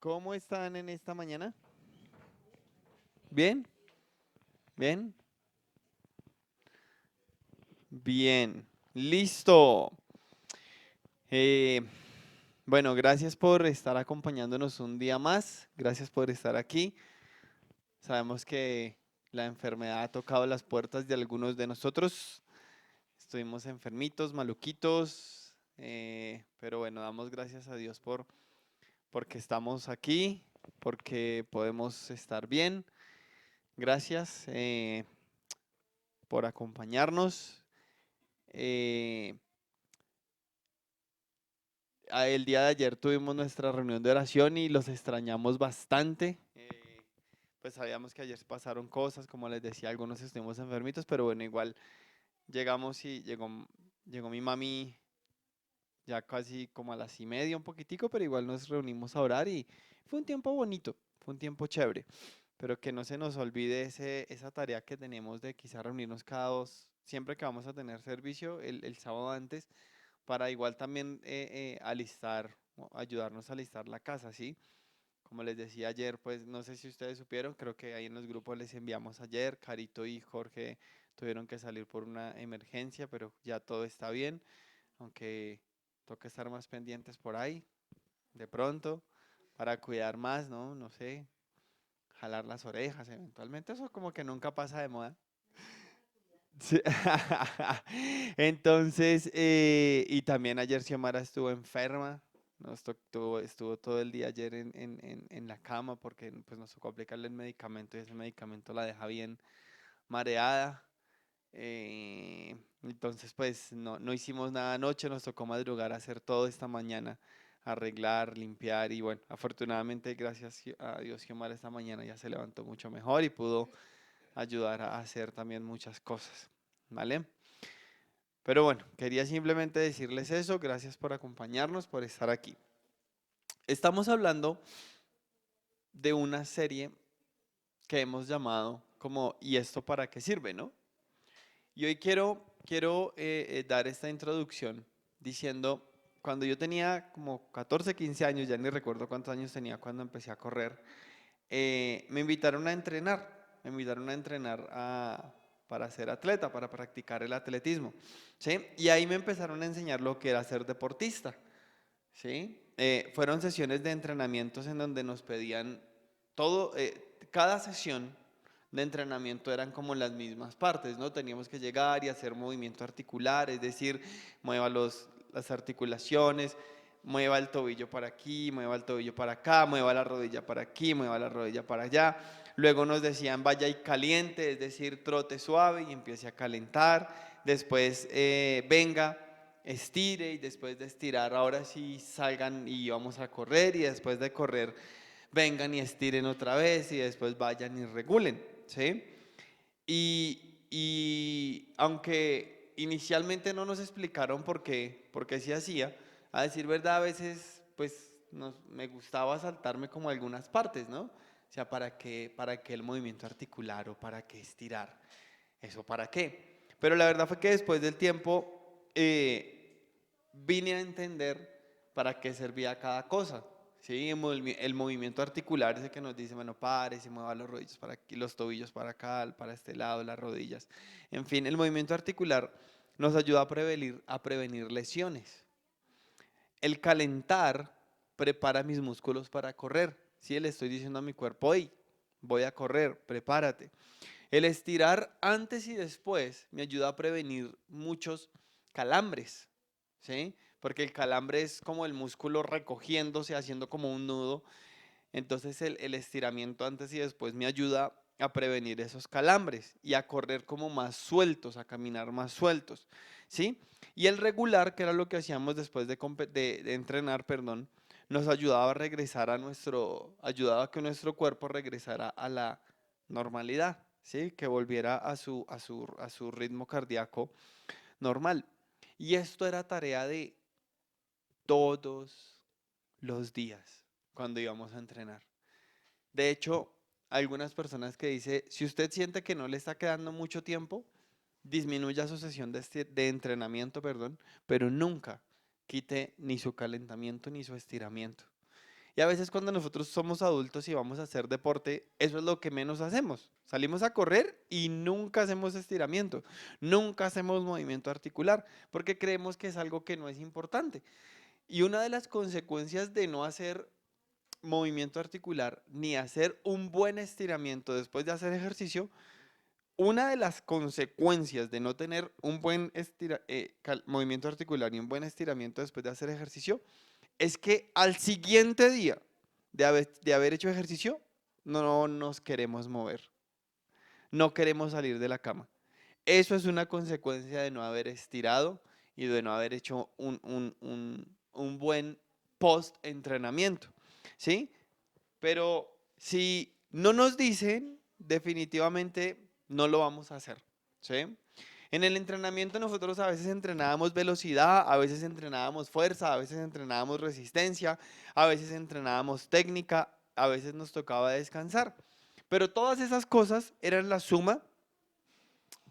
¿Cómo están en esta mañana? ¿Bien? ¿Bien? Bien. Listo. Eh, bueno, gracias por estar acompañándonos un día más. Gracias por estar aquí. Sabemos que la enfermedad ha tocado las puertas de algunos de nosotros. Estuvimos enfermitos, maluquitos. Pero bueno, damos gracias a Dios porque estamos aquí, porque podemos estar bien. Gracias por acompañarnos. Eh, el día de ayer tuvimos nuestra reunión de oración y los extrañamos bastante. Pues sabíamos que ayer pasaron cosas, como les decía, algunos estuvimos enfermitos, pero bueno, igual llegamos y llegó mi mami ya casi como a las y media, un poquitico, pero igual nos reunimos a orar y fue un tiempo bonito, fue un tiempo chévere, pero que no se nos olvide esa tarea que tenemos de quizá reunirnos cada dos, siempre que vamos a tener servicio, el sábado antes para igual también alistar, o ayudarnos a alistar la casa, ¿sí? Como les decía ayer, pues no sé si ustedes supieron, creo que ahí en los grupos les enviamos ayer, Carito y Jorge tuvieron que salir por una emergencia, pero ya todo está bien, aunque toca estar más pendientes por ahí, de pronto, para cuidar más, ¿no? No sé, jalar las orejas eventualmente, eso como que nunca pasa de moda. Sí. Entonces, y también ayer Xiomara estuvo enferma, estuvo todo el día ayer en la cama porque pues, nos tocó aplicarle el medicamento y ese medicamento la deja bien mareada. Entonces, pues no hicimos nada anoche, nos tocó madrugar a hacer todo esta mañana, arreglar, limpiar y bueno, afortunadamente, gracias a Dios, Xiomara esta mañana ya se levantó mucho mejor y pudo ayudar a hacer también muchas cosas, ¿vale? Pero bueno, quería simplemente decirles eso. Gracias por acompañarnos, por estar aquí. Estamos hablando de una serie que hemos llamado como ¿y esto para qué sirve, no? Y hoy quiero dar esta introducción diciendo, cuando yo tenía como 14, 15 años, ya ni recuerdo cuántos años tenía cuando empecé a correr, me invitaron a entrenar, para ser atleta, para practicar el atletismo, ¿sí? Y ahí me empezaron a enseñar lo que era ser deportista, ¿sí? Fueron sesiones de entrenamientos en donde nos pedían todo, cada sesión de entrenamiento eran como las mismas partes, ¿no? Teníamos que llegar y hacer movimiento articular, es decir, mueva las articulaciones, mueva el tobillo para aquí, mueva el tobillo para acá, mueva la rodilla para aquí, mueva la rodilla para allá. Luego nos decían vaya y caliente, es decir, trote suave y empiece a calentar. Después venga, estire y después de estirar ahora sí salgan y vamos a correr y después de correr vengan y estiren otra vez y después vayan y regulen, ¿sí? Y aunque inicialmente no nos explicaron por qué se hacía, a decir verdad, a veces pues me gustaba saltarme como algunas partes, ¿no? O sea, para qué el movimiento articular o para qué estirar? ¿Eso para qué? Pero la verdad fue que después del tiempo vine a entender para qué servía cada cosa. ¿Sí? El movimiento articular es el que nos dice, bueno, pare, se mueva los rodillos para aquí, los tobillos para acá, para este lado, las rodillas. En fin, el movimiento articular nos ayuda a prevenir lesiones. El calentar prepara mis músculos para correr. ¿Sí? Le estoy diciendo a mi cuerpo, hoy voy a correr, prepárate. El estirar antes y después me ayuda a prevenir muchos calambres, ¿sí? Porque el calambre es como el músculo recogiéndose, haciendo como un nudo. Entonces el estiramiento antes y después me ayuda a prevenir esos calambres y a correr como más sueltos, a caminar más sueltos, ¿sí? Y el regular, que era lo que hacíamos después de entrenar, perdón, nos ayudaba a regresar ayudaba a que nuestro cuerpo regresara a la normalidad, ¿sí? Que volviera a su ritmo cardíaco normal. Y esto era tarea de todos los días cuando íbamos a entrenar. De hecho, algunas personas que dice, si usted siente que no le está quedando mucho tiempo, disminuya su sesión de entrenamiento, perdón, pero nunca quite ni su calentamiento ni su estiramiento. Y a veces cuando nosotros somos adultos y vamos a hacer deporte, eso es lo que menos hacemos. Salimos a correr y nunca hacemos estiramiento, nunca hacemos movimiento articular, porque creemos que es algo que no es importante. Y una de las consecuencias de no hacer movimiento articular ni hacer un buen estiramiento después de hacer ejercicio, una de las consecuencias de no tener un buen movimiento articular y un buen estiramiento después de hacer ejercicio es que al siguiente día de haber hecho ejercicio no nos queremos mover, no queremos salir de la cama. Eso es una consecuencia de no haber estirado y de no haber hecho un buen post-entrenamiento, ¿sí? Pero si no nos dicen, definitivamente no lo vamos a hacer, ¿sí? En el entrenamiento nosotros a veces entrenábamos velocidad, a veces entrenábamos fuerza, a veces entrenábamos resistencia, a veces entrenábamos técnica, a veces nos tocaba descansar. Pero todas esas cosas eran la suma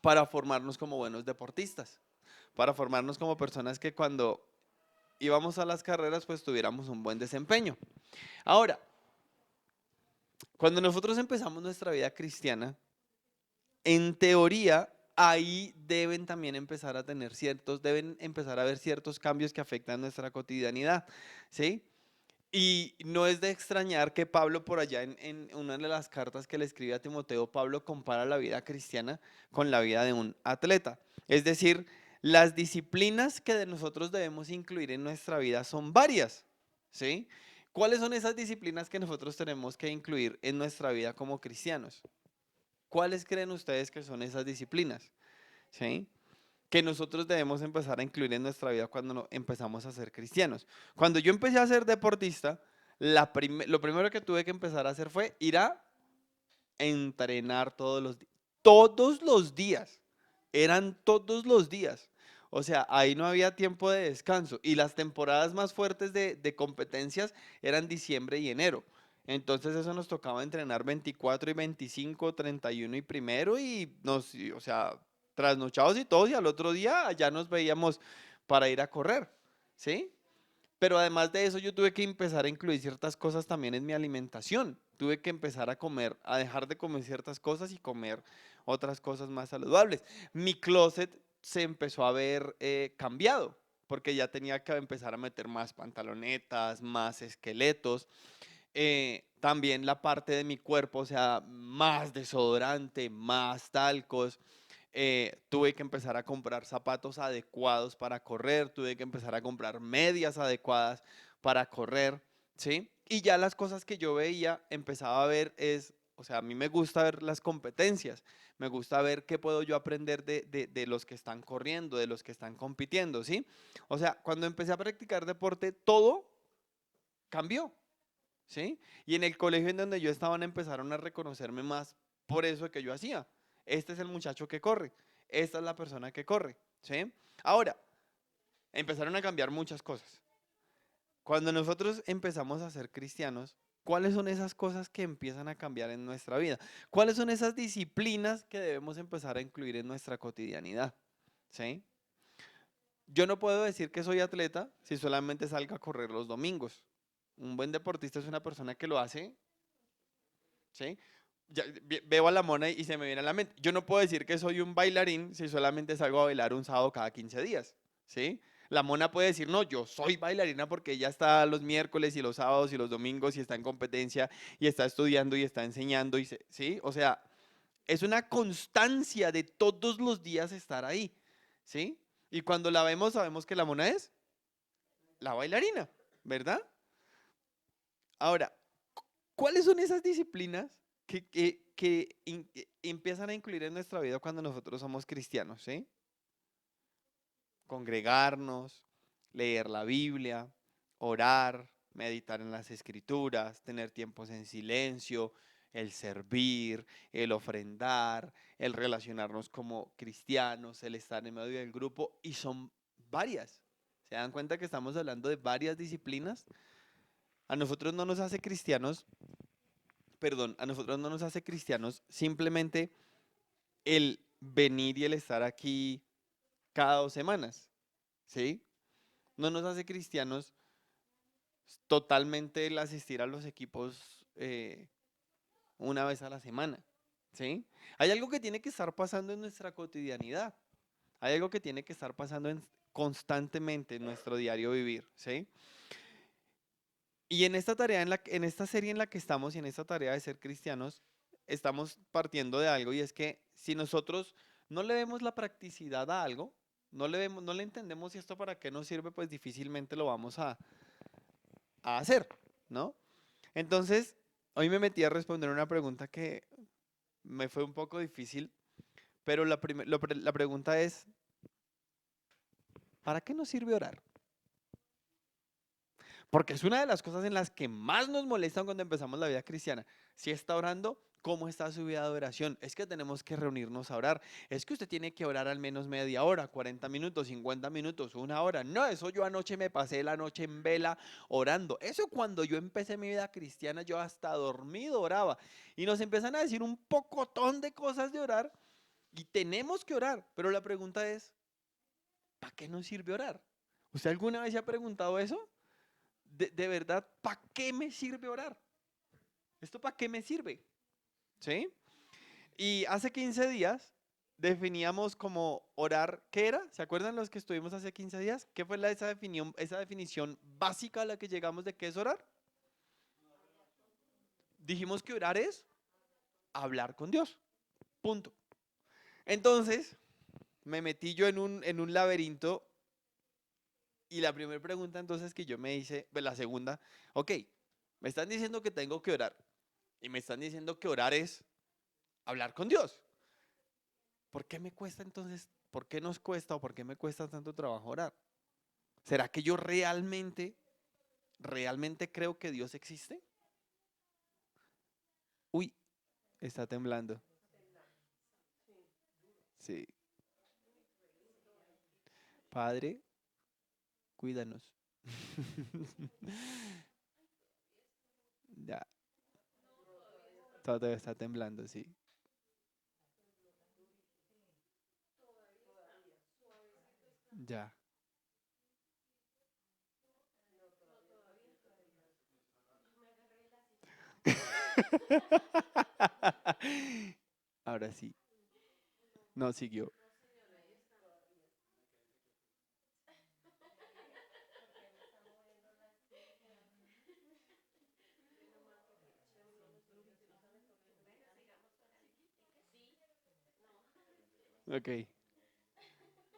para formarnos como buenos deportistas, para formarnos como personas que cuando íbamos a las carreras pues tuviéramos un buen desempeño. Ahora, cuando nosotros empezamos nuestra vida cristiana, en teoría, ahí deben también empezar a deben empezar a haber ciertos cambios que afectan nuestra cotidianidad, ¿sí? Y no es de extrañar que Pablo por allá en una de las cartas que le escribe a Timoteo, Pablo compara la vida cristiana con la vida de un atleta. Es decir, las disciplinas que de nosotros debemos incluir en nuestra vida son varias, ¿sí? ¿Cuáles son esas disciplinas que nosotros tenemos que incluir en nuestra vida como cristianos? ¿Cuáles creen ustedes que son esas disciplinas? ¿Sí? Que nosotros debemos empezar a incluir en nuestra vida cuando empezamos a ser cristianos. Cuando yo empecé a ser deportista, lo primero que tuve que empezar a hacer fue ir a entrenar todos los días. Todos los días. Eran todos los días. O sea, ahí no había tiempo de descanso. Y las temporadas más fuertes de competencias eran diciembre y enero. Entonces eso nos tocaba entrenar 24 y 25, 31 y primero o sea, trasnochados y todos y al otro día ya nos veíamos para ir a correr, ¿sí? Pero además de eso, yo tuve que empezar a incluir ciertas cosas también en mi alimentación. Tuve que empezar a comer, a dejar de comer ciertas cosas y comer otras cosas más saludables. Mi closet se empezó a ver cambiado, porque ya tenía que empezar a meter más pantalonetas, más esqueletos. También la parte de mi cuerpo, o sea, más desodorante, más talcos. Tuve que empezar a comprar zapatos adecuados para correr, tuve que empezar a comprar medias adecuadas para correr, ¿sí? Y ya las cosas que yo veía, empezaba a ver o sea, a mí me gusta ver las competencias, me gusta ver qué puedo yo aprender de los que están corriendo, de los que están compitiendo, ¿sí? O sea, cuando empecé a practicar deporte, todo cambió, ¿sí? Y en el colegio en donde yo estaba empezaron a reconocerme más por eso que yo hacía. Este es el muchacho que corre, esta es la persona que corre, ¿sí? Ahora, empezaron a cambiar muchas cosas. Cuando nosotros empezamos a ser cristianos, ¿cuáles son esas cosas que empiezan a cambiar en nuestra vida? ¿Cuáles son esas disciplinas que debemos empezar a incluir en nuestra cotidianidad? ¿Sí? Yo no puedo decir que soy atleta si solamente salgo a correr los domingos. Un buen deportista es una persona que lo hace, ¿sí? Veo a la mona y se me viene a la mente. Yo no puedo decir que soy un bailarín si solamente salgo a bailar un sábado cada 15 días, ¿sí? La mona puede decir, no, yo soy bailarina porque ella está los miércoles y los sábados y los domingos y está en competencia y está estudiando y está enseñando, ¿sí? O sea, es una constancia de todos los días estar ahí, ¿sí? Y cuando la vemos, sabemos que la mona es la bailarina, ¿verdad? Ahora, ¿cuáles son esas disciplinas que empiezan a incluir en nuestra vida cuando nosotros somos cristianos? ¿Sí? Congregarnos, leer la Biblia, orar, meditar en las escrituras, tener tiempos en silencio, el servir, el ofrendar, el relacionarnos como cristianos, el estar en medio del grupo, y son varias. ¿Se dan cuenta que estamos hablando de varias disciplinas? A nosotros no nos hace cristianos, perdón, a nosotros no nos hace cristianos simplemente el venir y el estar aquí cada 2 semanas, ¿sí? No nos hace cristianos totalmente el asistir a los equipos una vez a la semana, ¿sí? Hay algo que tiene que estar pasando en nuestra cotidianidad. Hay algo que tiene que estar pasando constantemente en nuestro diario vivir, ¿sí? Y en esta tarea, en esta serie en la que estamos y en esta tarea de ser cristianos, estamos partiendo de algo y es que si nosotros no le vemos la practicidad a algo, no le entendemos si esto para qué nos sirve, pues difícilmente lo vamos a hacer, ¿no? Entonces, hoy me metí a responder una pregunta que me fue un poco difícil, pero la pregunta es, ¿para qué nos sirve orar? Porque es una de las cosas en las que más nos molestan cuando empezamos la vida cristiana. Si está orando, ¿cómo está su vida de oración? Es que tenemos que reunirnos a orar. Es que usted tiene que orar al menos media hora, 40 minutos, 50 minutos, una hora. No, eso yo anoche me pasé la noche en vela orando. Eso cuando yo empecé mi vida cristiana, yo hasta dormido oraba. Y nos empiezan a decir un pocotón de cosas de orar y tenemos que orar. Pero la pregunta es, ¿para qué nos sirve orar? ¿Usted alguna vez se ha preguntado eso? De verdad, ¿para qué me sirve orar? ¿Esto para qué me sirve? ¿Sí? Y hace 15 días definíamos como orar, ¿qué era? ¿Se acuerdan los que estuvimos hace 15 días? ¿Qué fue esa definición básica a la que llegamos de qué es orar? Dijimos que orar es hablar con Dios. Punto. Entonces, me metí yo en un laberinto y la primera pregunta entonces que yo me hice, pues la segunda, ok, me están diciendo que tengo que orar y me están diciendo que orar es hablar con Dios. ¿Por qué me cuesta entonces, por qué nos cuesta o por qué me cuesta tanto trabajo orar? ¿Será que yo realmente creo que Dios existe? Uy, está temblando. Sí. Padre, cuídanos. Ya, todo está temblando, sí. Ya. Ahora sí. No siguió. Ok.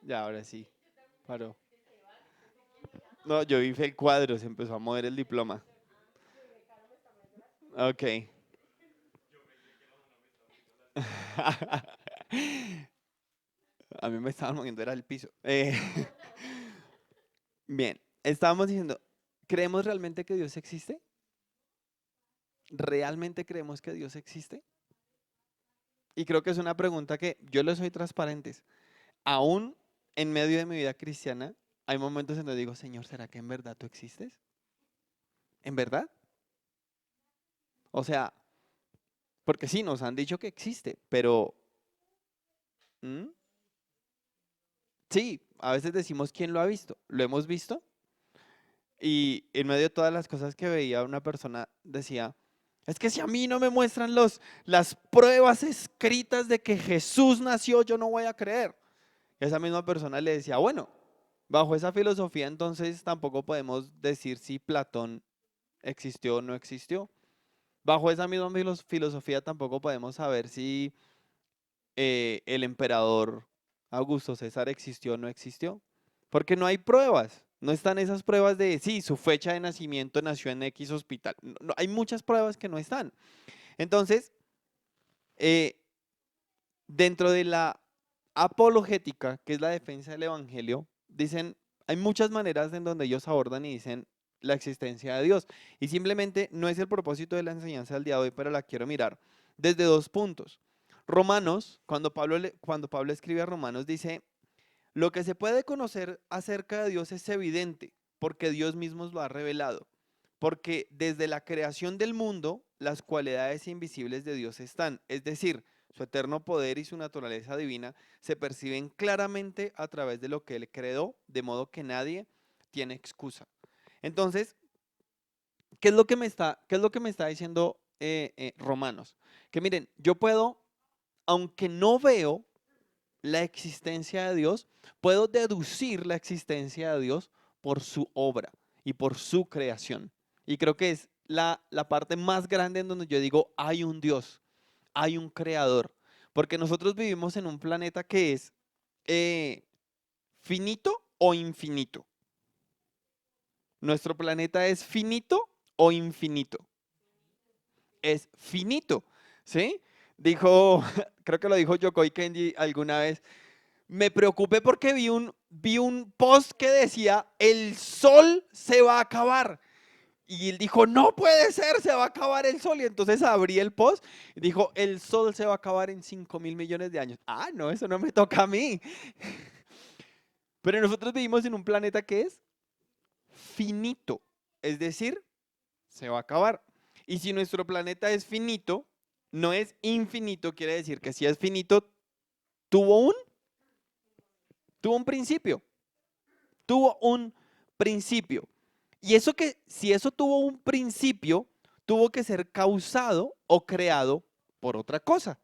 Ya, ahora sí. Paró. No, yo vi el cuadro, se empezó a mover el diploma. Ok. A mí me estaban moviendo, era el piso. Bien, estábamos diciendo, ¿creemos realmente que Dios existe? ¿Realmente creemos que Dios existe? Y creo que es una pregunta que yo le soy transparentes. Aún en medio de mi vida cristiana, hay momentos en donde digo, Señor, ¿será que en verdad tú existes? ¿En verdad? O sea, porque sí, nos han dicho que existe, pero ¿mm? Sí, a veces decimos quién lo ha visto. ¿Lo hemos visto? Y en medio de todas las cosas que veía, una persona decía, es que si a mí no me muestran las pruebas escritas de que Jesús nació, yo no voy a creer. Esa misma persona le decía, bueno, bajo esa filosofía entonces tampoco podemos decir si Platón existió o no existió. Bajo esa misma filosofía tampoco podemos saber si el emperador Augusto César existió o no existió. Porque no hay pruebas. No están esas pruebas de, sí, su fecha de nacimiento nació en X hospital. Hay muchas pruebas que no están. Entonces, eh, dentro de la apologética, que es la defensa del evangelio, dicen, hay muchas maneras en donde ellos abordan y dicen la existencia de Dios. Y simplemente no es el propósito de la enseñanza del día de hoy, pero la quiero mirar desde dos puntos. Romanos, cuando Pablo escribe a Romanos, dice, lo que se puede conocer acerca de Dios es evidente, porque Dios mismo lo ha revelado. Porque desde la creación del mundo, las cualidades invisibles de Dios están, es decir, su eterno poder y su naturaleza divina se perciben claramente a través de lo que Él creó, de modo que nadie tiene excusa. Entonces, qué es lo que me está diciendo Romanos? Que miren, yo puedo, aunque no veo la existencia de Dios, puedo deducir la existencia de Dios por su obra y por su creación. Y creo que es la parte más grande en donde yo digo, hay un Dios, hay un creador. Porque nosotros vivimos en un planeta que es eh, finito o infinito. ¿Nuestro planeta es finito o infinito? Es finito, ¿sí? Dijo, creo que lo dijo Yokoi Kenji alguna vez. Me preocupé porque vi un post que decía, el sol se va a acabar. Y él dijo, no puede ser, se va a acabar el sol. Y entonces abrí el post y dijo, el sol se va a acabar en 5.000 millones de años. Ah, no, eso no me toca a mí. Pero nosotros vivimos en un planeta que es finito, es decir, se va a acabar. Y si nuestro planeta es finito, no es infinito, quiere decir que si es finito, tuvo un, tuvo un principio, tuvo un principio. Y eso que, si eso tuvo un principio, tuvo que ser causado o creado por otra cosa.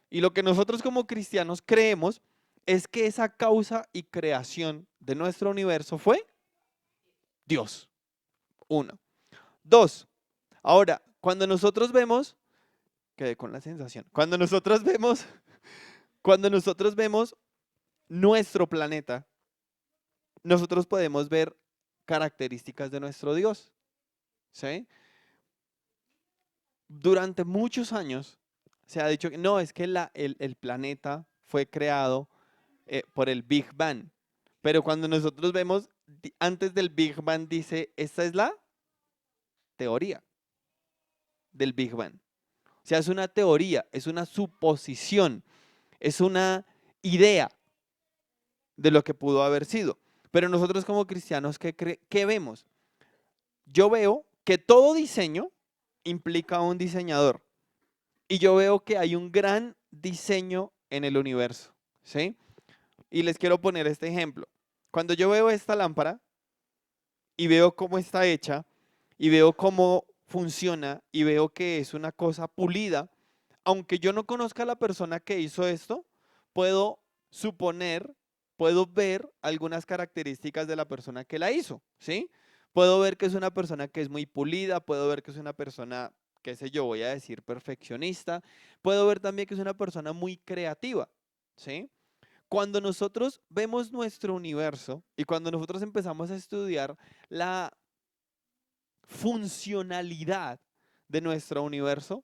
Y lo que nosotros como cristianos creemos es que esa causa y creación de nuestro universo fue Dios. Uno. Dos. Ahora, cuando nosotros vemos, quedé con la sensación, cuando nosotros vemos nuestro planeta, nosotros podemos ver características de nuestro Dios, ¿sí? Durante muchos años se ha dicho que no, es que el planeta fue creado por el Big Bang. Pero cuando nosotros vemos, antes del Big Bang dice, esta es la teoría del Big Bang. O sea, es una teoría, es una suposición, es una idea de lo que pudo haber sido. Pero nosotros como cristianos, ¿qué vemos? Yo veo que todo diseño implica un diseñador. Y yo veo que hay un gran diseño en el universo, ¿sí? Y les quiero poner este ejemplo. Cuando yo veo esta lámpara y veo cómo está hecha y veo cómo funciona y veo que es una cosa pulida, aunque yo no conozca a la persona que hizo esto, puedo suponer, puedo ver algunas características de la persona que la hizo, ¿sí? Puedo ver que es una persona que es muy pulida, puedo ver que es una persona, qué sé yo, voy a decir perfeccionista, puedo ver también que es una persona muy creativa, ¿sí? Cuando nosotros vemos nuestro universo y cuando nosotros empezamos a estudiar la funcionalidad de nuestro universo,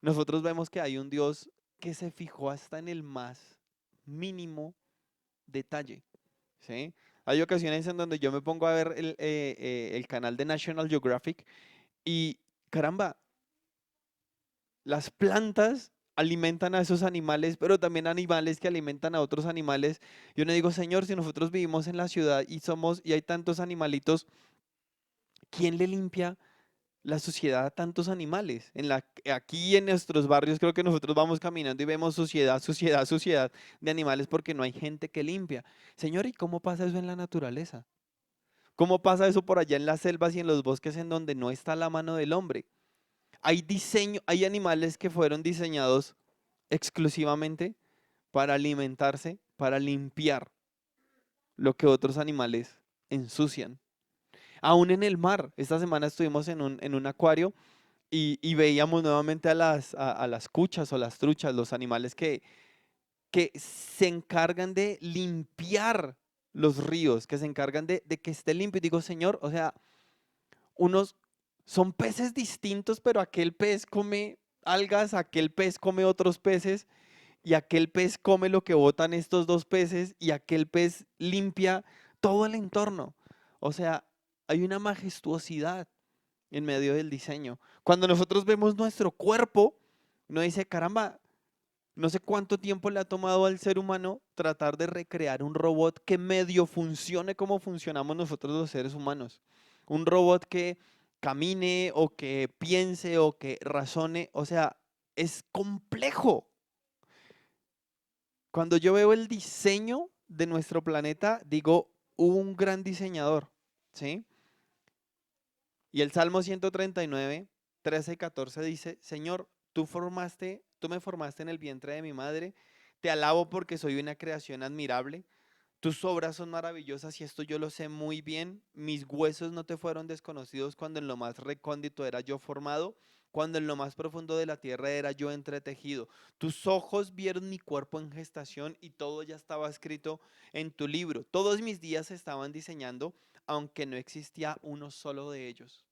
nosotros vemos que hay un Dios que se fijó hasta en el más mínimo detalle, ¿sí? Hay ocasiones en donde yo me pongo a ver el canal de National Geographic y, caramba, las plantas alimentan a esos animales, pero también animales que alimentan a otros animales. Yo le digo, Señor, si nosotros vivimos en la ciudad y hay tantos animalitos, ¿quién le limpia la suciedad a tantos animales? Aquí en nuestros barrios creo que nosotros vamos caminando y vemos suciedad, suciedad, suciedad de animales porque no hay gente que limpia. Señor, ¿y cómo pasa eso en la naturaleza? ¿Cómo pasa eso por allá en las selvas y en los bosques en donde no está la mano del hombre? Hay animales que fueron diseñados exclusivamente para alimentarse, para limpiar lo que otros animales ensucian. Aún en el mar, esta semana estuvimos en un acuario y veíamos nuevamente a las cuchas o las truchas, los animales que se encargan de limpiar los ríos, que se encargan de que esté limpio. Y digo, Señor, o sea, unos son peces distintos, pero aquel pez come algas, aquel pez come otros peces y aquel pez come lo que botan estos dos peces y aquel pez limpia todo el entorno. O sea, hay una majestuosidad en medio del diseño. Cuando nosotros vemos nuestro cuerpo, uno dice, caramba, no sé cuánto tiempo le ha tomado al ser humano tratar de recrear un robot que medio funcione como funcionamos nosotros los seres humanos. Un robot que camine o que piense o que razone. O sea, es complejo. Cuando yo veo el diseño de nuestro planeta, digo, hubo un gran diseñador, ¿sí? Y el Salmo 139, 13 y 14 dice, Señor, tú me formaste en el vientre de mi madre, te alabo porque soy una creación admirable. Tus obras son maravillosas y esto yo lo sé muy bien. Mis huesos no te fueron desconocidos cuando en lo más recóndito era yo formado, cuando en lo más profundo de la tierra era yo entretejido. Tus ojos vieron mi cuerpo en gestación y todo ya estaba escrito en tu libro. Todos mis días se estaban diseñando, aunque no existía uno solo de ellos.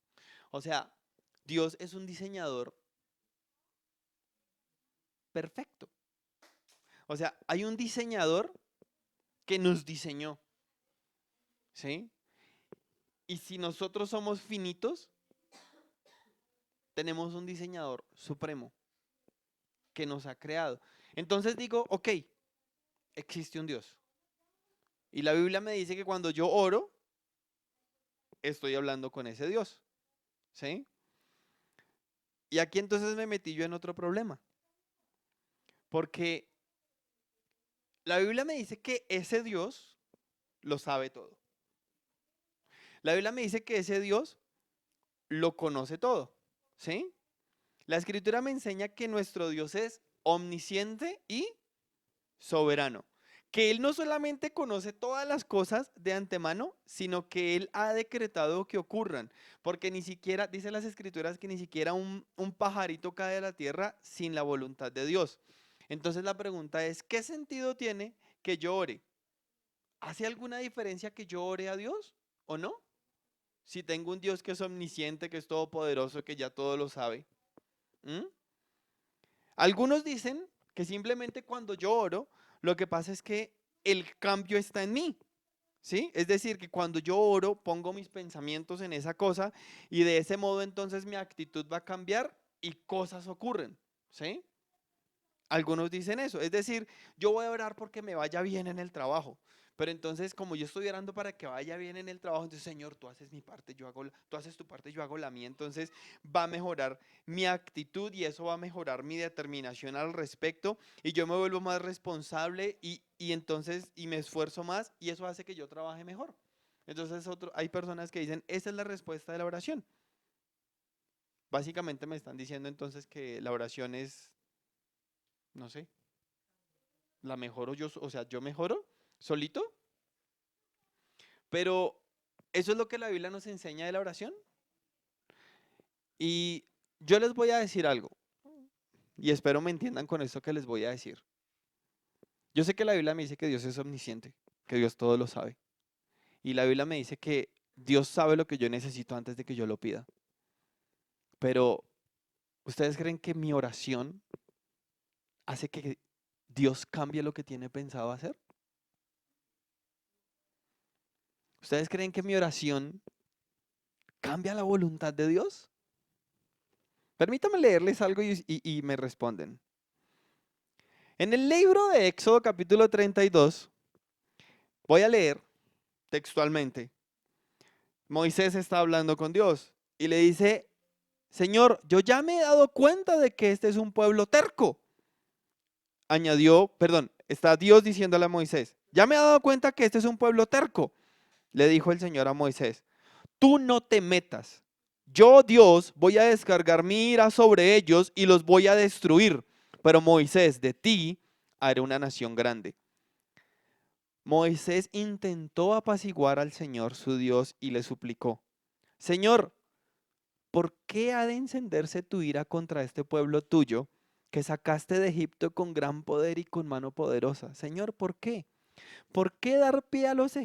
O sea, Dios es un diseñador perfecto. O sea, hay un diseñador que nos diseñó, ¿sí? Y si nosotros somos finitos, tenemos un diseñador supremo que nos ha creado. Entonces digo, ok, existe un Dios. Y la Biblia me dice que cuando yo oro, estoy hablando con ese Dios, ¿sí? Y aquí entonces me metí yo en otro problema. Porque la Biblia me dice que ese Dios lo sabe todo. La Biblia me dice que ese Dios lo conoce todo, ¿sí? La escritura me enseña que nuestro Dios es omnisciente y soberano. Que Él no solamente conoce todas las cosas de antemano, sino que Él ha decretado que ocurran. Porque ni siquiera, dicen las escrituras, que ni siquiera un pajarito cae de la tierra sin la voluntad de Dios. Entonces la pregunta es, ¿qué sentido tiene que yo ore? ¿Hace alguna diferencia que yo ore a Dios o no? Si tengo un Dios que es omnisciente, que es todopoderoso, que ya todo lo sabe. ¿Mm? Algunos dicen que simplemente cuando yo oro, lo que pasa es que el cambio está en mí, ¿sí? Es decir, que cuando yo oro, pongo mis pensamientos en esa cosa y de ese modo entonces mi actitud va a cambiar y cosas ocurren, ¿sí? Algunos dicen eso, es decir, yo voy a orar porque me vaya bien en el trabajo, pero entonces como yo estoy orando para que vaya bien en el trabajo, entonces Señor, tú haces mi parte, tú haces tu parte, yo hago la mía, entonces va a mejorar mi actitud y eso va a mejorar mi determinación al respecto y yo me vuelvo más responsable y entonces y me esfuerzo más y eso hace que yo trabaje mejor. Entonces hay personas que dicen, esa es la respuesta de la oración. Básicamente me están diciendo entonces que la oración es, no sé, la mejoro yo, o sea, yo mejoro solito, pero eso es lo que la Biblia nos enseña de la oración. Y yo les voy a decir algo, y espero me entiendan con esto que les voy a decir. Yo sé que la Biblia me dice que Dios es omnisciente, que Dios todo lo sabe. Y la Biblia me dice que Dios sabe lo que yo necesito antes de que yo lo pida. Pero, ¿ustedes creen que mi oración hace que Dios cambie lo que tiene pensado hacer? ¿Ustedes creen que mi oración cambia la voluntad de Dios? Permítame leerles algo y me responden. En el libro de Éxodo capítulo 32, voy a leer textualmente. Moisés está hablando con Dios y le dice, Señor, yo ya me he dado cuenta de que este es un pueblo terco. Está Dios diciéndole a Moisés, ya me he dado cuenta que este es un pueblo terco. Le dijo el Señor a Moisés, tú no te metas. Yo, Dios, voy a descargar mi ira sobre ellos y los voy a destruir. Pero Moisés, de ti haré una nación grande. Moisés intentó apaciguar al Señor su Dios y le suplicó, Señor, ¿por qué ha de encenderse tu ira contra este pueblo tuyo que sacaste de Egipto con gran poder y con mano poderosa? Señor, ¿por qué? ¿Por qué dar pie a los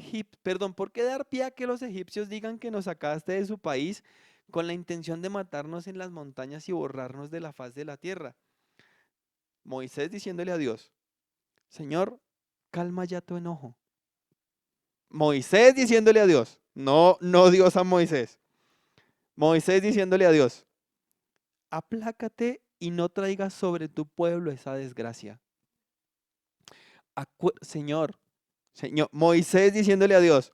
¿por qué dar pie a que los egipcios digan que nos sacaste de su país con la intención de matarnos en las montañas y borrarnos de la faz de la tierra? Moisés diciéndole a Dios, Señor, calma ya tu enojo. Moisés diciéndole a Dios, no Dios a Moisés. Moisés diciéndole a Dios, aplácate y no traigas sobre tu pueblo esa desgracia. Señor, Moisés diciéndole a Dios,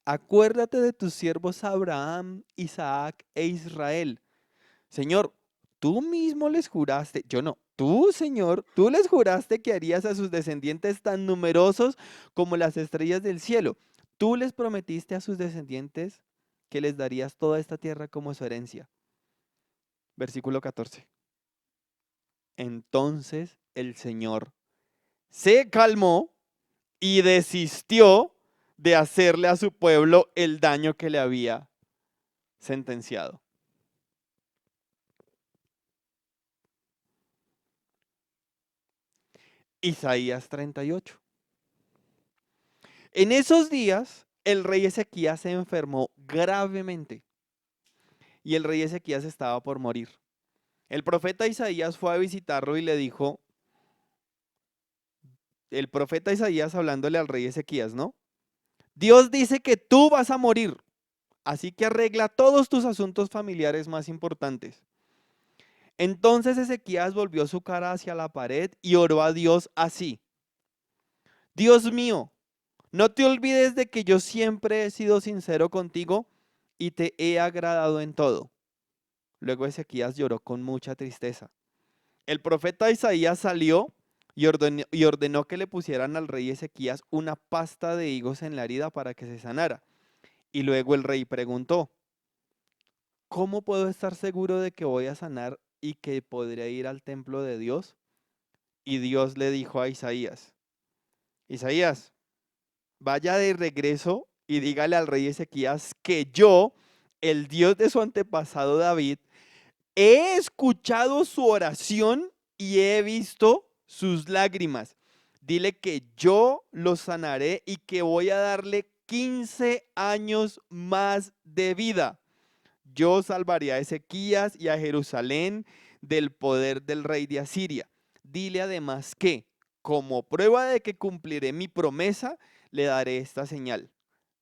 acuérdate de tus siervos Abraham, Isaac e Israel. Señor, tú mismo les juraste, yo no, tú, Señor, tú les juraste que harías a sus descendientes tan numerosos como las estrellas del cielo. Tú les prometiste a sus descendientes que les darías toda esta tierra como su herencia. Versículo 14. Entonces el Señor se calmó y desistió de hacerle a su pueblo el daño que le había sentenciado. Isaías 38. En esos días, el rey Ezequías se enfermó gravemente y el rey Ezequías estaba por morir. El profeta Isaías fue a visitarlo y le dijo, el profeta Isaías hablándole al rey Ezequías, ¿no? Dios dice que tú vas a morir, así que arregla todos tus asuntos familiares más importantes. Entonces Ezequías volvió su cara hacia la pared y oró a Dios así: Dios mío, no te olvides de que yo siempre he sido sincero contigo y te he agradado en todo. Luego Ezequías lloró con mucha tristeza. El profeta Isaías salió y ordenó que le pusieran al rey Ezequías una pasta de higos en la herida para que se sanara. Y luego el rey preguntó, ¿cómo puedo estar seguro de que voy a sanar y que podré ir al templo de Dios? Y Dios le dijo a Isaías, Isaías, vaya de regreso y dígale al rey Ezequías que yo, el Dios de su antepasado David, he escuchado su oración y he visto sus lágrimas. Dile que yo lo sanaré y que voy a darle 15 años más de vida. Yo salvaré a Ezequías y a Jerusalén del poder del rey de Asiria. Dile además que, como prueba de que cumpliré mi promesa, le daré esta señal.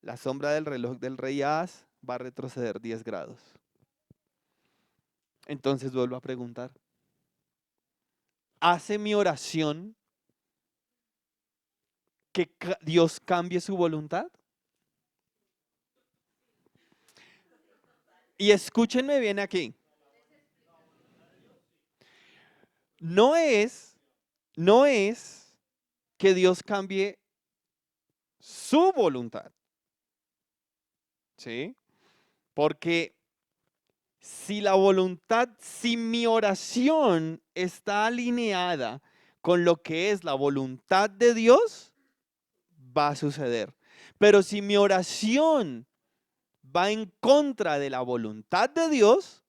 La sombra del reloj del rey Ahaz va a retroceder 10 grados. Entonces vuelvo a preguntar, ¿hace mi oración que Dios cambie su voluntad? Y escúchenme bien aquí. No es, no es que Dios cambie su voluntad, ¿sí? Porque si mi oración está alineada con lo que es la voluntad de Dios, va a suceder. Pero si mi oración va en contra de la voluntad de Dios,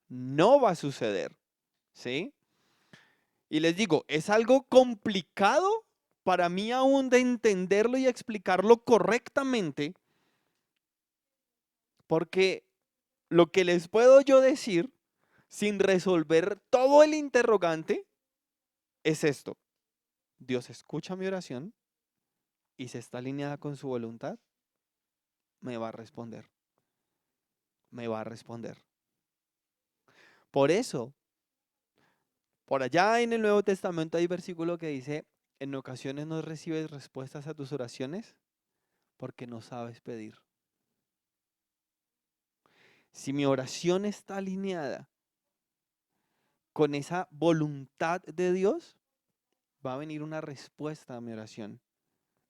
no va a suceder, ¿sí? Y les digo, es algo complicado para mí aún de entenderlo y explicarlo correctamente, porque lo que les puedo yo decir sin resolver todo el interrogante es esto. Dios escucha mi oración y si está alineada con su voluntad, me va a responder. Me va a responder. Por eso, por allá en el Nuevo Testamento hay versículo que dice, en ocasiones no recibes respuestas a tus oraciones porque no sabes pedir. Si mi oración está alineada con esa voluntad de Dios, va a venir una respuesta a mi oración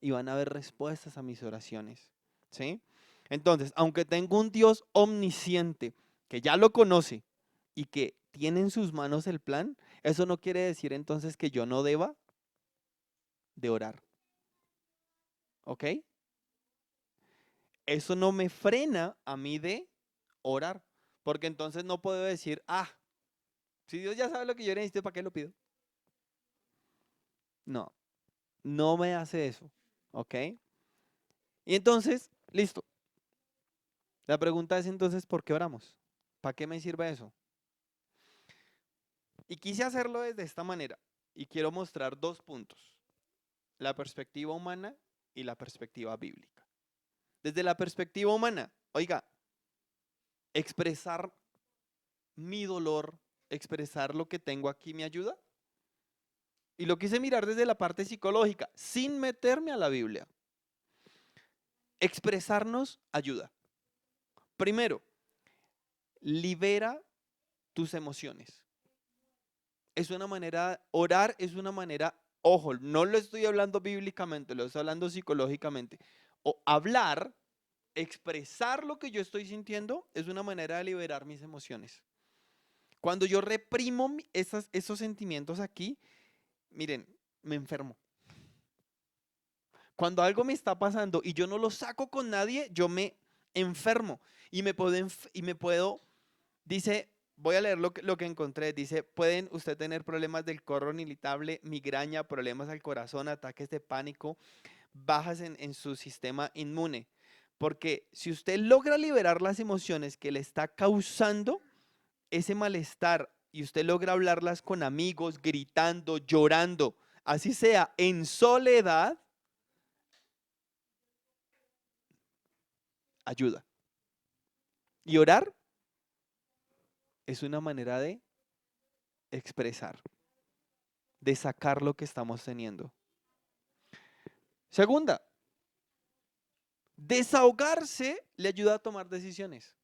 y van a haber respuestas a mis oraciones, ¿sí? Entonces, aunque tengo un Dios omnisciente que ya lo conoce y que tiene en sus manos el plan, eso no quiere decir entonces que yo no deba de orar, ¿ok? Eso no me frena a mí de orar, porque entonces no puedo decir, si Dios ya sabe lo que yo necesito, ¿para qué lo pido? No, no me hace eso, ¿ok? Y entonces, listo. La pregunta es entonces, ¿por qué oramos? ¿Para qué me sirve eso? Y quise hacerlo desde esta manera y quiero mostrar dos puntos, la perspectiva humana y la perspectiva bíblica. Desde la perspectiva humana, oiga, expresar mi dolor, expresar lo que tengo aquí me ayuda. Y lo quise mirar desde la parte psicológica, sin meterme a la Biblia. Expresarnos ayuda. Primero, libera tus emociones. Es una manera, orar es una manera, ojo, no lo estoy hablando bíblicamente, lo estoy hablando psicológicamente. O hablar expresar lo que yo estoy sintiendo es una manera de liberar mis emociones. Cuando yo reprimo esos sentimientos aquí, miren, me enfermo. Cuando algo me está pasando y yo no lo saco con nadie, yo me enfermo y me puedo, dice, voy a leer lo que encontré, dice, pueden usted tener problemas del colon irritable, migraña, problemas al corazón, ataques de pánico, bajas en su sistema inmune. Porque si usted logra liberar las emociones que le está causando ese malestar y usted logra hablarlas con amigos, gritando, llorando, así sea en soledad, ayuda. Y orar es una manera de expresar, de sacar lo que estamos teniendo. Segunda, desahogarse le ayuda a tomar decisiones.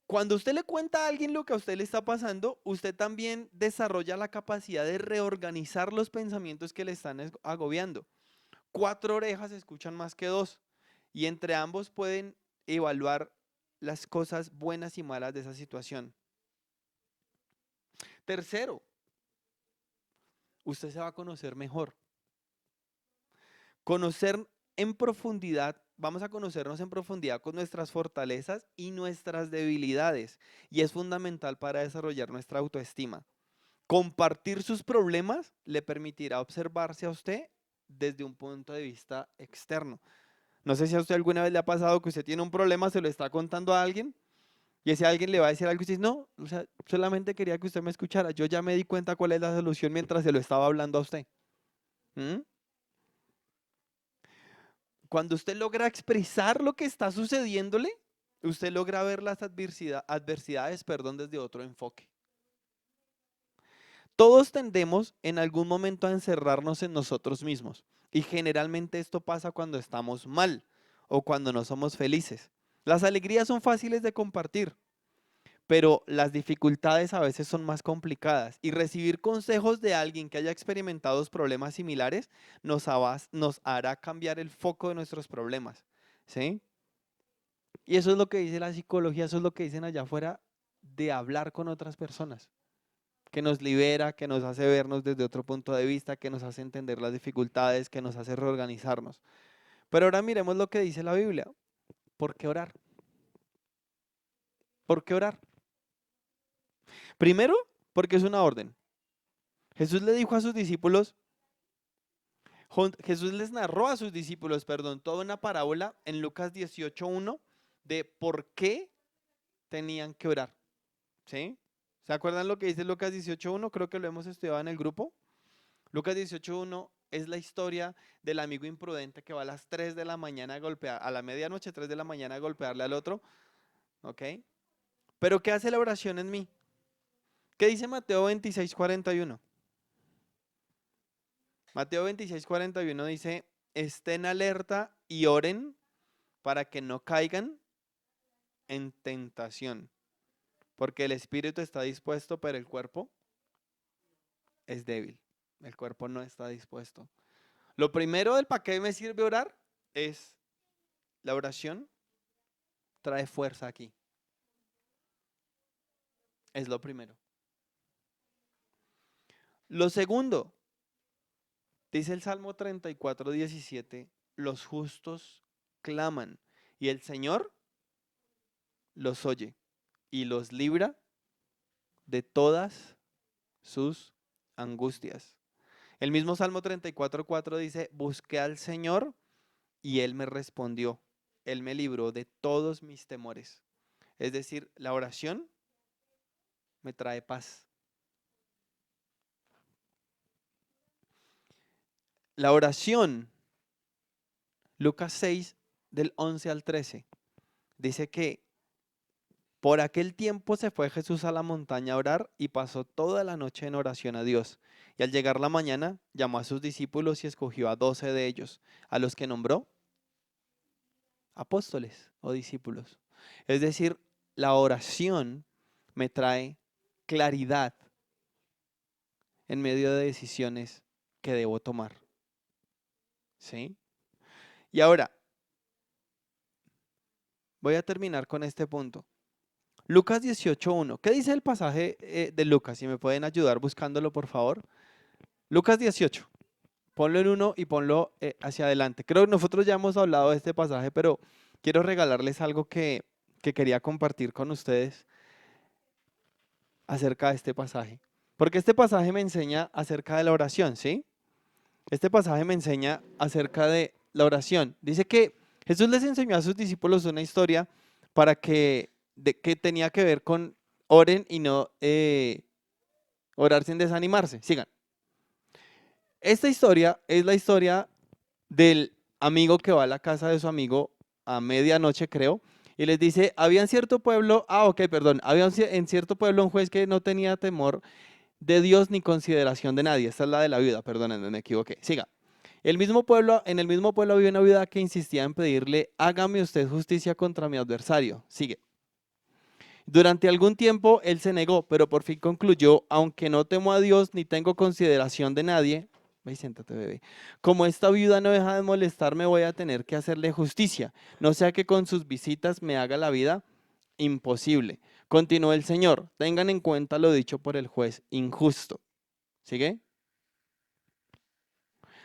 Cuando usted le cuenta a alguien lo que a usted le está pasando, usted también desarrolla la capacidad de reorganizar los pensamientos que le están agobiando. 4 orejas escuchan más que 2 y entre ambos pueden evaluar las cosas buenas y malas de esa situación. Tercero, usted se va a conocer mejor. Conocer en profundidad, vamos a conocernos en profundidad con nuestras fortalezas y nuestras debilidades. Y es fundamental para desarrollar nuestra autoestima. Compartir sus problemas le permitirá observarse a usted desde un punto de vista externo. No sé si a usted alguna vez le ha pasado que usted tiene un problema, se lo está contando a alguien y ese alguien le va a decir algo y usted dice, no, o sea, solamente quería que usted me escuchara. Yo ya me di cuenta cuál es la solución mientras se lo estaba hablando a usted. ¿Mm? Cuando usted logra expresar lo que está sucediéndole, usted logra ver las adversidades, perdón, desde otro enfoque. Todos tendemos en algún momento a encerrarnos en nosotros mismos y generalmente esto pasa cuando estamos mal o cuando no somos felices. Las alegrías son fáciles de compartir, pero las dificultades a veces son más complicadas y recibir consejos de alguien que haya experimentado problemas similares nos hará cambiar el foco de nuestros problemas, ¿sí? Y eso es lo que dice la psicología, eso es lo que dicen allá afuera de hablar con otras personas, que nos libera, que nos hace vernos desde otro punto de vista, que nos hace entender las dificultades, que nos hace reorganizarnos. Pero ahora miremos lo que dice la Biblia. ¿Por qué orar? ¿Por qué orar? Primero, porque es una orden. Jesús le dijo a sus discípulos, Jesús les narró a sus discípulos, perdón, toda una parábola en Lucas 18:1 de por qué tenían que orar. ¿Sí? ¿Se acuerdan lo que dice Lucas 18:1? Creo que lo hemos estudiado en el grupo. Lucas 18:1 es la historia del amigo imprudente que va a las 3 de la mañana a golpear, a la medianoche, 3 de la mañana a golpearle al otro. ¿Ok? Pero ¿qué hace la oración en mí? ¿Qué dice Mateo 26:41? Mateo 26:41 dice, estén alerta y oren para que no caigan en tentación, porque el espíritu está dispuesto, pero el cuerpo es débil. El cuerpo no está dispuesto. Lo primero del para qué me sirve orar es la oración trae fuerza aquí. Es lo primero. Lo segundo, dice el Salmo 34:17, los justos claman y el Señor los oye y los libra de todas sus angustias. El mismo Salmo 34:4 dice, busqué al Señor y Él me respondió. Él me libró de todos mis temores. Es decir, la oración me trae paz. La oración, Lucas 6, del 11 al 13, dice que por aquel tiempo se fue Jesús a la montaña a orar y pasó toda la noche en oración a Dios. Y al llegar la mañana, llamó a sus discípulos y escogió a 12 de ellos, a los que nombró apóstoles o discípulos. Es decir, la oración me trae claridad en medio de decisiones que debo tomar. ¿Sí? Y ahora, voy a terminar con este punto. Lucas 18:1. ¿Qué dice el pasaje de Lucas? Si me pueden ayudar buscándolo, por favor. Lucas 18. Ponlo en uno y ponlo hacia adelante. Creo que nosotros ya hemos hablado de este pasaje, pero quiero regalarles algo que quería compartir con ustedes acerca de este pasaje. Porque este pasaje me enseña acerca de la oración, ¿sí? Este pasaje me enseña acerca de la oración. Dice que Jesús les enseñó a sus discípulos una historia para que tenía que ver con oren y no orar sin desanimarse. Sigan. Esta historia es la historia del amigo que va a la casa de su amigo a medianoche, creo, y les dice, había en cierto pueblo, había en cierto pueblo un juez que no tenía temor de Dios ni consideración de nadie. Esta es la de la viuda, perdónenme, me equivoqué. Siga. En el mismo pueblo había una viuda que insistía en pedirle, hágame usted justicia contra mi adversario. Sigue. Durante algún tiempo él se negó, pero por fin concluyó, aunque no temo a Dios ni tengo consideración de nadie, ve, siéntate, bebé. Como esta viuda no deja de molestarme, voy a tener que hacerle justicia, no sea que con sus visitas me haga la vida imposible. Continuó el Señor, tengan en cuenta lo dicho por el juez injusto. ¿Sigue?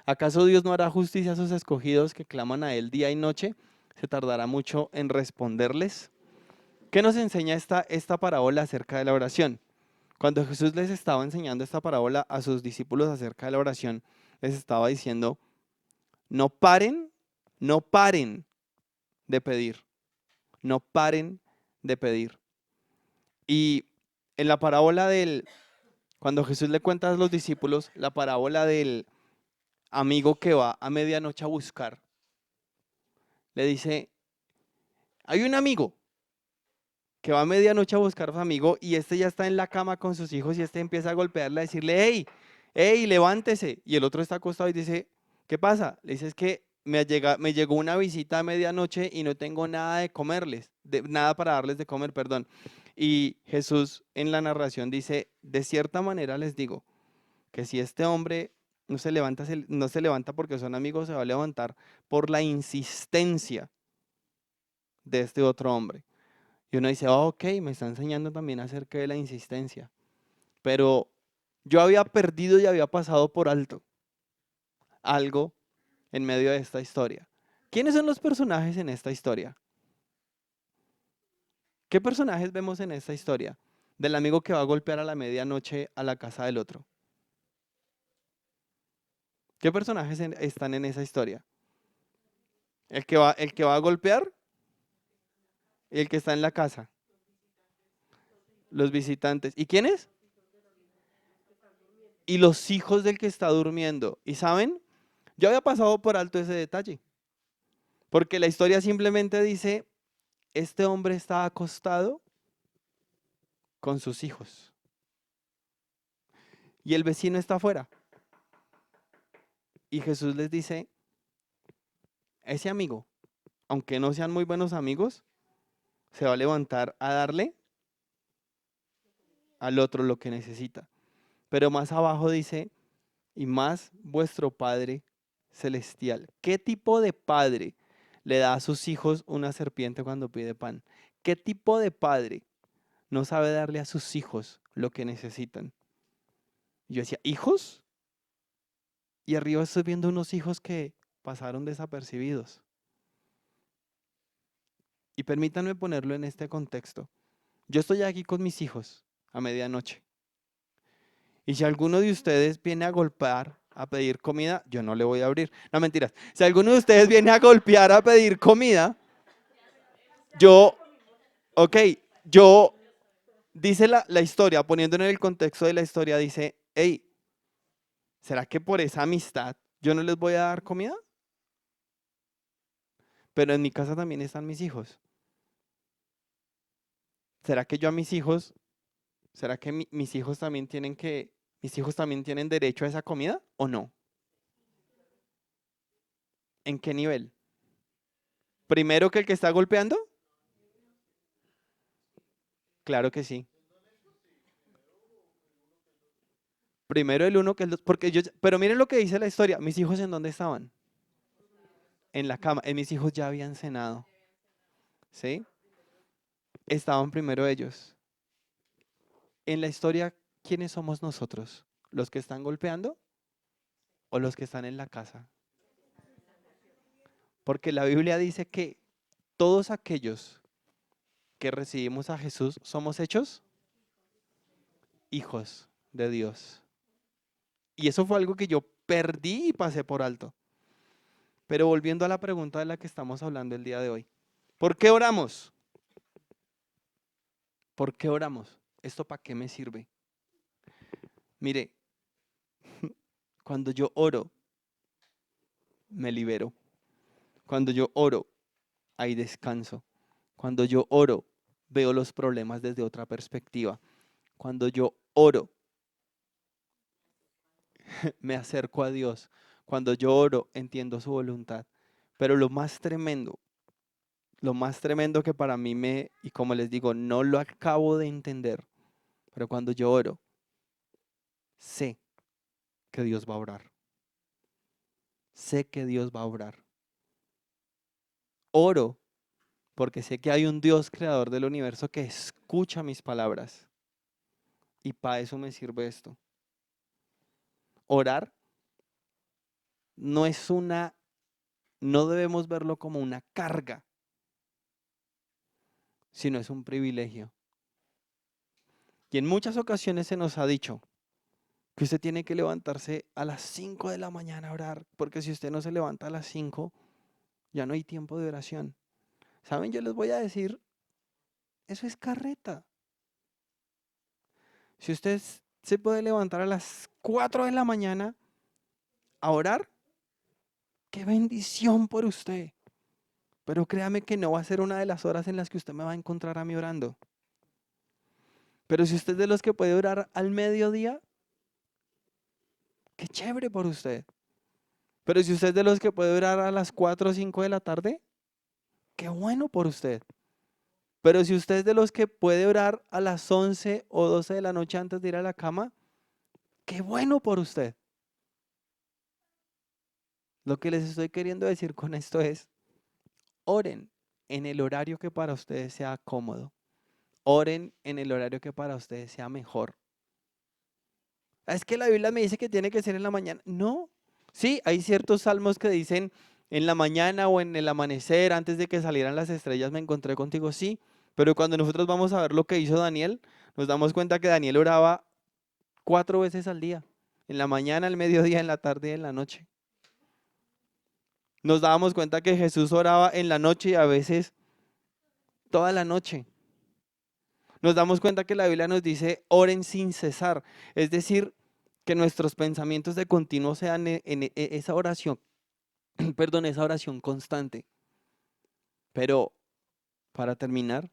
¿Acaso Dios no hará justicia a sus escogidos que claman a Él día y noche? ¿Se tardará mucho en responderles? ¿Qué nos enseña esta parábola acerca de la oración? Cuando Jesús les estaba enseñando esta parábola a sus discípulos acerca de la oración, les estaba diciendo, no paren, no paren de pedir, no paren de pedir. Y en la parábola cuando Jesús le cuenta a los discípulos la parábola del amigo que va a medianoche a buscar, le dice, hay un amigo que va a medianoche a buscar a su amigo y este ya está en la cama con sus hijos y este empieza a golpearle, a decirle, hey, hey, levántese. Y el otro está acostado y dice, ¿qué pasa? Le dice, es que me llegó una visita a medianoche y no tengo nada de comerles, nada para darles de comer, perdón. Y Jesús en la narración dice, de cierta manera les digo que si este hombre no se levanta porque son amigos, se va a levantar por la insistencia de este otro hombre. Y uno dice, ok, me está enseñando también acerca de la insistencia. Pero yo había perdido y había pasado por alto algo en medio de esta historia. ¿Quiénes son los personajes en esta historia? ¿Qué personajes vemos en esta historia? Del amigo que va a golpear a la medianoche a la casa del otro. ¿Qué personajes están en esa historia? El que va a golpear y el que está en la casa. Los visitantes. ¿Y quiénes? Y los hijos del que está durmiendo. ¿Y saben? Yo había pasado por alto ese detalle. Porque la historia simplemente dice, este hombre está acostado con sus hijos. Y el vecino está afuera. Y Jesús les dice, ese amigo, aunque no sean muy buenos amigos, se va a levantar a darle al otro lo que necesita. Pero más abajo dice, y más vuestro Padre Celestial. ¿Qué tipo de padre le da a sus hijos una serpiente cuando pide pan? ¿Qué tipo de padre no sabe darle a sus hijos lo que necesitan? Yo decía, ¿hijos? Y arriba estoy viendo unos hijos que pasaron desapercibidos. Y permítanme ponerlo en este contexto. Yo estoy aquí con mis hijos a medianoche. Y si alguno de ustedes viene a golpear, a pedir comida, yo no le voy a abrir. No, mentiras. Si alguno de ustedes viene a golpear, a pedir comida, yo, ok, yo, dice la historia, poniéndolo en el contexto de la historia, dice, hey, ¿será que por esa amistad yo no les voy a dar comida? Pero en mi casa también están mis hijos. ¿Será que yo a mis hijos, será que mis hijos también tienen derecho a esa comida o no? ¿En qué nivel? ¿Primero que el que está golpeando? Claro que sí. Primero el uno que el dos, porque pero miren lo que dice la historia. Mis hijos ¿en dónde estaban? En la cama. Mis hijos ya habían cenado. ¿sí? Estaban primero ellos. En la historia, ¿quiénes somos nosotros? ¿Los que están golpeando o los que están en la casa? Porque la Biblia dice que todos aquellos que recibimos a Jesús somos hechos hijos de Dios. Y eso fue algo que yo perdí y pasé por alto. Pero volviendo a la pregunta de la que estamos hablando el día de hoy. ¿Por qué oramos? ¿Por qué oramos? ¿Esto para qué me sirve? Mire, cuando yo oro, me libero. Cuando yo oro, hay descanso. Cuando yo oro, veo los problemas desde otra perspectiva. Cuando yo oro, me acerco a Dios. Cuando yo oro, entiendo su voluntad. Pero lo más tremendo que para mí y como les digo, no lo acabo de entender, pero cuando yo oro, sé que Dios va a orar. Sé que Dios va a orar. Oro porque sé que hay un Dios creador del universo que escucha mis palabras. Y para eso me sirve esto. Orar no es no debemos verlo como una carga, sino es un privilegio. Y en muchas ocasiones se nos ha dicho que usted tiene que levantarse a las 5 de la mañana a orar, porque si usted no se levanta a las 5, ya no hay tiempo de oración. ¿Saben? Yo les voy a decir, eso es carreta. Si usted se puede levantar a las 4 de la mañana a orar, qué bendición por usted. Pero créame que no va a ser una de las horas en las que usted me va a encontrar a mí orando. Pero si usted es de los que puede orar al mediodía, qué chévere por usted. Pero si usted es de los que puede orar a las 4 o 5 de la tarde, qué bueno por usted. Pero si usted es de los que puede orar a las 11 o 12 de la noche antes de ir a la cama, qué bueno por usted. Lo que les estoy queriendo decir con esto es, oren en el horario que para ustedes sea cómodo. Oren en el horario que para ustedes sea mejor. Es que la Biblia me dice que tiene que ser en la mañana. No. Sí, hay ciertos salmos que dicen en la mañana o en el amanecer, antes de que salieran las estrellas, me encontré contigo. Sí, pero cuando nosotros vamos a ver lo que hizo Daniel, nos damos cuenta que Daniel oraba 4 veces al día. En la mañana, al mediodía, en la tarde y en la noche. Nos dábamos cuenta que Jesús oraba en la noche y a veces toda la noche. Nos damos cuenta que la Biblia nos dice oren sin cesar. Es decir, que nuestros pensamientos de continuo sean en esa oración, perdón, esa oración constante. Pero para terminar,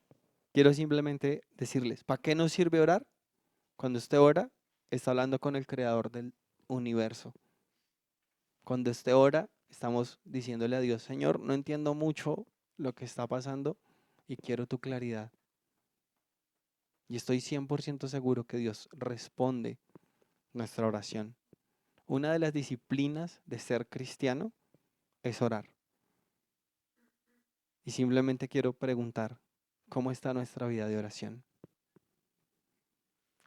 quiero simplemente decirles, ¿para qué nos sirve orar? Cuando usted ora, está hablando con el creador del universo. Cuando usted ora, estamos diciéndole a Dios, Señor, no entiendo mucho lo que está pasando y quiero tu claridad. Y estoy 100% seguro que Dios responde nuestra oración. Una de las disciplinas de ser cristiano es orar. Y simplemente quiero preguntar, ¿cómo está nuestra vida de oración?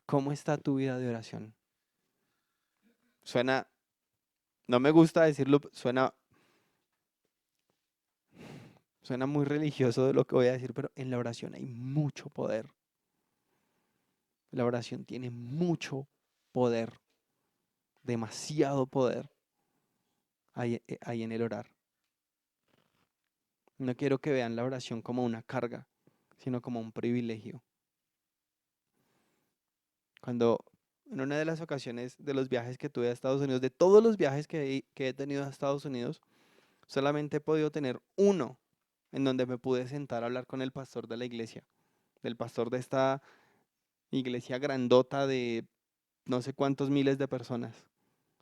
¿Cómo está tu vida de oración? Suena, no me gusta decirlo, suena muy religioso de lo que voy a decir, pero en la oración hay mucho poder. La oración tiene mucho poder, demasiado poder hay en el orar. No quiero que vean la oración como una carga, sino como un privilegio. Cuando en una de las ocasiones de los viajes que tuve a Estados Unidos, de todos los viajes que he tenido a Estados Unidos, solamente he podido tener uno en donde me pude sentar a hablar con el pastor de la iglesia, del pastor de esta iglesia grandota de no sé cuántos miles de personas.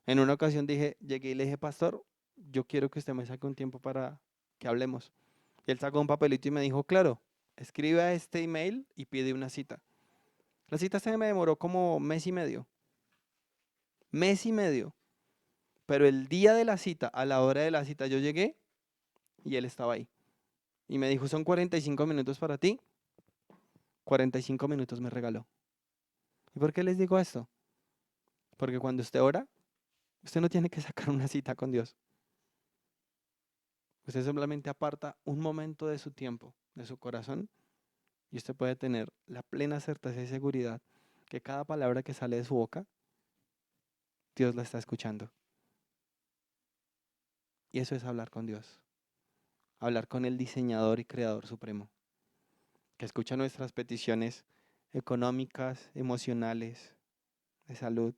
En una ocasión llegué y le dije, pastor, yo quiero que usted me saque un tiempo para que hablemos. Y él sacó un papelito y me dijo, claro, escribe a este email y pide una cita. La cita se me demoró como mes y medio. Mes y medio. Pero el día de la cita, a la hora de la cita, yo llegué y él estaba ahí. Y me dijo, son 45 minutos para ti, 45 minutos me regaló. ¿Y por qué les digo esto? Porque cuando usted ora, usted no tiene que sacar una cita con Dios. Usted simplemente aparta un momento de su tiempo, de su corazón, y usted puede tener la plena certeza y seguridad que cada palabra que sale de su boca, Dios la está escuchando. Y eso es hablar con Dios, hablar con el diseñador y creador supremo, que escucha nuestras peticiones económicas, emocionales, de salud.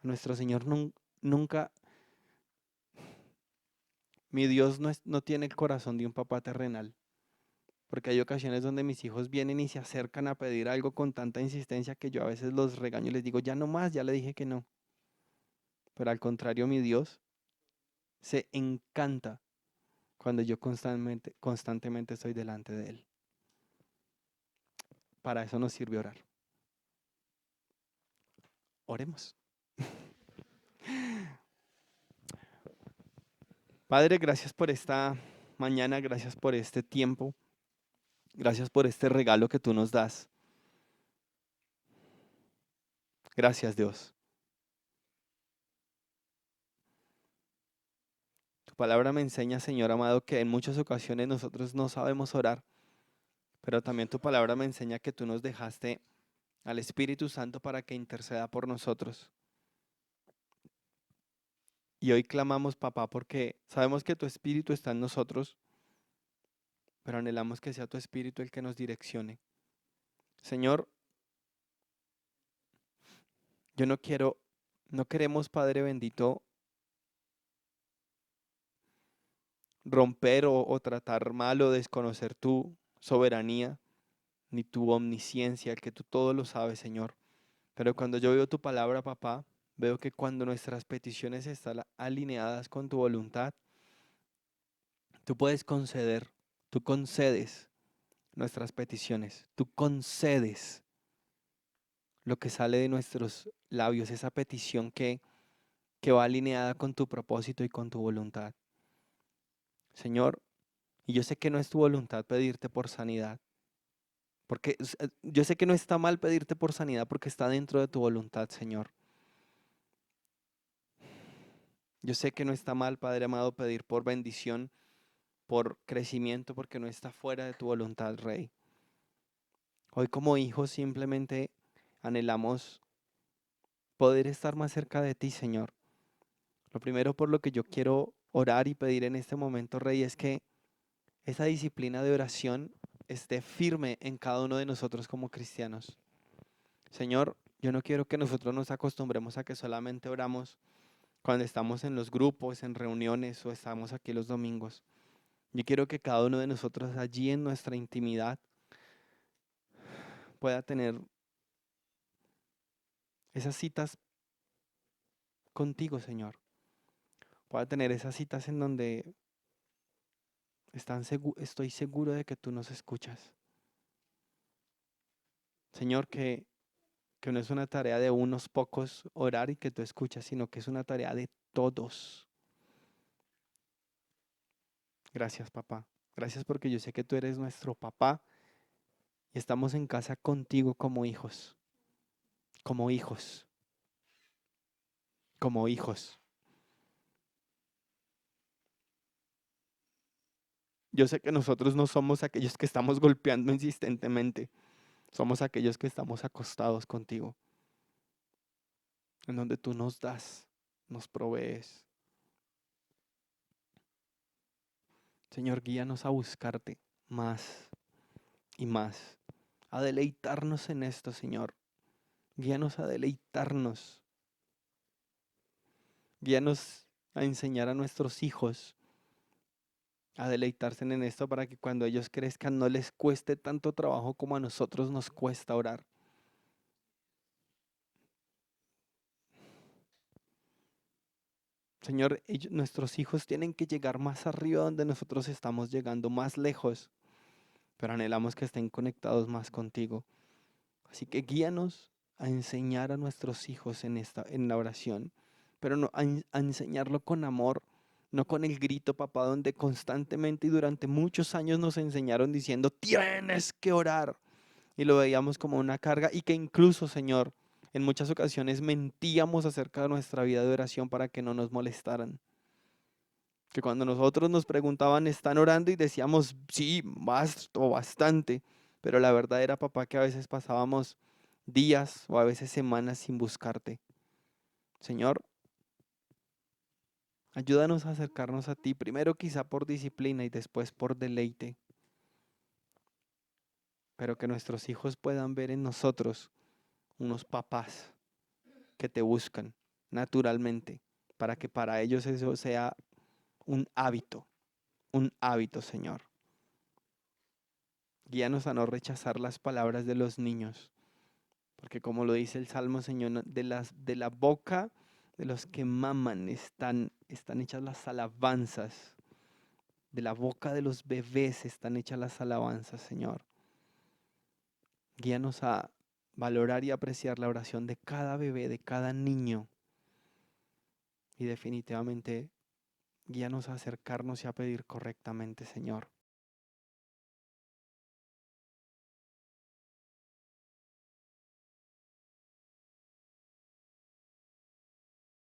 Nuestro Señor nunca, mi Dios no tiene el corazón de un papá terrenal, porque hay ocasiones donde mis hijos vienen y se acercan a pedir algo con tanta insistencia que yo a veces los regaño y les digo, ya no más, ya le dije que no. Pero al contrario, mi Dios se encanta cuando yo constantemente estoy delante de Él. Para eso nos sirve orar. Oremos. Padre, gracias por esta mañana, gracias por este tiempo, gracias por este regalo que tú nos das. Gracias, Dios. Tu palabra me enseña, Señor amado, que en muchas ocasiones nosotros no sabemos orar, pero también tu palabra me enseña que tú nos dejaste al Espíritu Santo para que interceda por nosotros. Y hoy clamamos, papá, porque sabemos que tu Espíritu está en nosotros, pero anhelamos que sea tu Espíritu el que nos direccione. Señor, yo no queremos, Padre bendito, romper o tratar mal o desconocer tu soberanía, ni tu omnisciencia, el que tú todo lo sabes, Señor. Pero cuando yo veo tu palabra, papá, veo que cuando nuestras peticiones están alineadas con tu voluntad, tú puedes conceder, tú concedes nuestras peticiones, tú concedes lo que sale de nuestros labios, esa petición que va alineada con tu propósito y con tu voluntad. Señor, y yo sé que no es tu voluntad pedirte por sanidad, porque yo sé que no está mal pedirte por sanidad porque está dentro de tu voluntad, Señor. Yo sé que no está mal, Padre amado, pedir por bendición, por crecimiento, porque no está fuera de tu voluntad, Rey. Hoy como hijos simplemente anhelamos poder estar más cerca de ti, Señor. Lo primero por lo que yo quiero orar y pedir en este momento, Rey, es que esa disciplina de oración esté firme en cada uno de nosotros como cristianos. Señor, yo no quiero que nosotros nos acostumbremos a que solamente oramos cuando estamos en los grupos, en reuniones o estamos aquí los domingos. Yo quiero que cada uno de nosotros allí en nuestra intimidad pueda tener esas citas contigo, Señor. Pueda tener esas citas en donde estoy seguro de que tú nos escuchas. Señor, que no es una tarea de unos pocos orar y que tú escuchas, sino que es una tarea de todos. Gracias, papá. Gracias porque yo sé que tú eres nuestro papá y estamos en casa contigo como hijos, como hijos, como hijos. Yo sé que nosotros no somos aquellos que estamos golpeando insistentemente, somos aquellos que estamos acostados contigo, en donde tú nos das, nos provees. Señor, guíanos a buscarte más y más, a deleitarnos en esto, Señor. Guíanos a deleitarnos, guíanos a enseñar a nuestros hijos a deleitarse en esto para que cuando ellos crezcan no les cueste tanto trabajo como a nosotros nos cuesta orar. Señor, nuestros hijos tienen que llegar más arriba donde nosotros estamos llegando, más lejos, pero anhelamos que estén conectados más contigo. Así que guíanos a enseñar a nuestros hijos en la oración, pero no, a enseñarlo con amor, no con el grito, papá, donde constantemente y durante muchos años nos enseñaron diciendo, tienes que orar. Y lo veíamos como una carga y que incluso, Señor, en muchas ocasiones mentíamos acerca de nuestra vida de oración para que no nos molestaran. Que cuando nosotros nos preguntaban, ¿están orando? Y decíamos, sí, más o bastante. Pero la verdad era, papá, que a veces pasábamos días o a veces semanas sin buscarte. Señor, ayúdanos a acercarnos a ti, primero quizá por disciplina y después por deleite, pero que nuestros hijos puedan ver en nosotros unos papás que te buscan naturalmente, para que para ellos eso sea un hábito, Señor. Guíanos a no rechazar las palabras de los niños, porque como lo dice el Salmo, Señor, de la boca de los que maman están hechas las alabanzas. De la boca de los bebés están hechas las alabanzas, Señor. Guíanos a valorar y apreciar la oración de cada bebé, de cada niño. Y definitivamente, guíanos a acercarnos y a pedir correctamente, Señor.